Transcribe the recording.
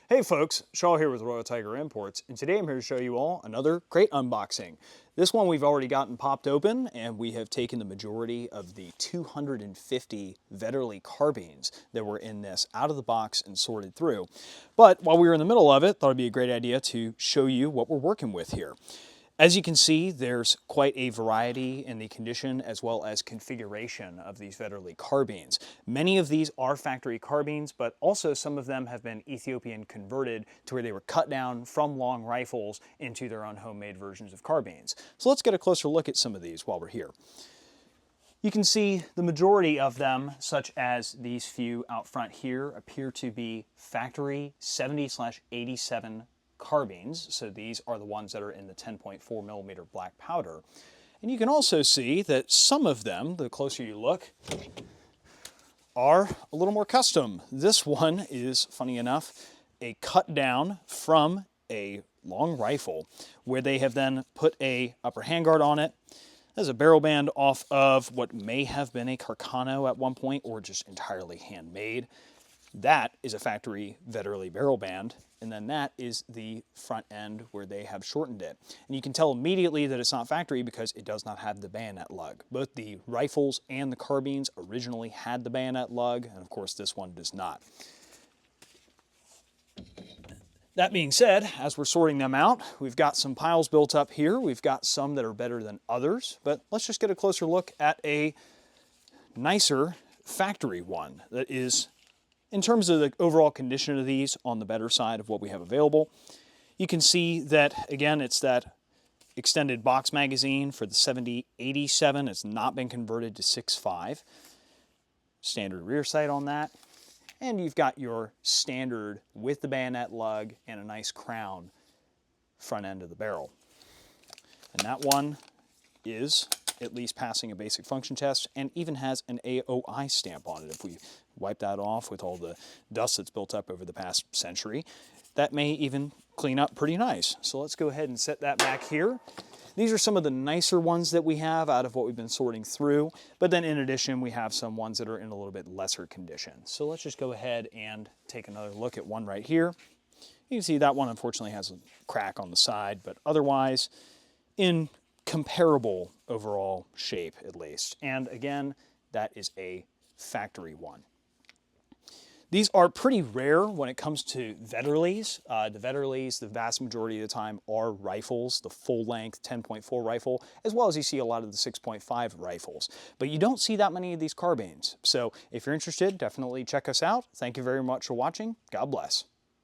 Hey folks, Shaw here with Royal Tiger Imports, and today I'm here to show you all another crate unboxing. This one we've already gotten popped open, and we have taken the majority of the 250 Vetterli Carbines that were in this out of the box and sorted through. But while we were in the middle of it, thought it'd be a great idea to show you what we're working with here. As you can see, there's quite a variety in the condition as well as configuration of these Vetterli carbines. Many of these are factory carbines, but also some of them have been Ethiopian converted to where they were cut down from long rifles into their own homemade versions of carbines. So let's get a closer look at some of these while we're here. You can see the majority of them, such as these few out front here, appear to be factory 70/87 carbines. So these are the ones that are in the 10.4 millimeter black powder. And you can also see that some of them, the closer you look, are a little more custom. This one is, funny enough, a cut down from a long rifle where they have then put a upper handguard on it. There's a barrel band off of what may have been a Carcano at one point or just entirely handmade. That is a factory Vetterli barrel band, and then that is the front end where they have shortened it. And you can tell immediately that it's not factory because it does not have the bayonet lug. Both the rifles and the carbines originally had the bayonet lug, and of course this one does not. That being said, as we're sorting them out, we've got some piles built up here. We've got some that are better than others, but let's just get a closer look at a nicer factory one that is, in terms of the overall condition of these, on the better side of what we have available. You can see that, again, it's that extended box magazine for the 70/87. It's not been converted to 6.5. Standard rear sight on that. And you've got your standard with the bayonet lug and a nice crown front end of the barrel. And that one is at least passing a basic function test and even has an AOI stamp on it. If we wipe that off with all the dust that's built up over the past century, that may even clean up pretty nice. So let's go ahead and set that back here. These are some of the nicer ones that we have out of what we've been sorting through, but then in addition we have some ones that are in a little bit lesser condition. So let's just go ahead and take another look at one right here. You can see that one unfortunately has a crack on the side, but otherwise in comparable overall shape at least. And again, that is a factory one. These are pretty rare when it comes to Vetterlis. The Vetterlis, the vast majority of the time, are rifles, the full-length 10.4 rifle, as well as you see a lot of the 6.5 rifles. But you don't see that many of these carbines. So if you're interested, definitely check us out. Thank you very much for watching. God bless.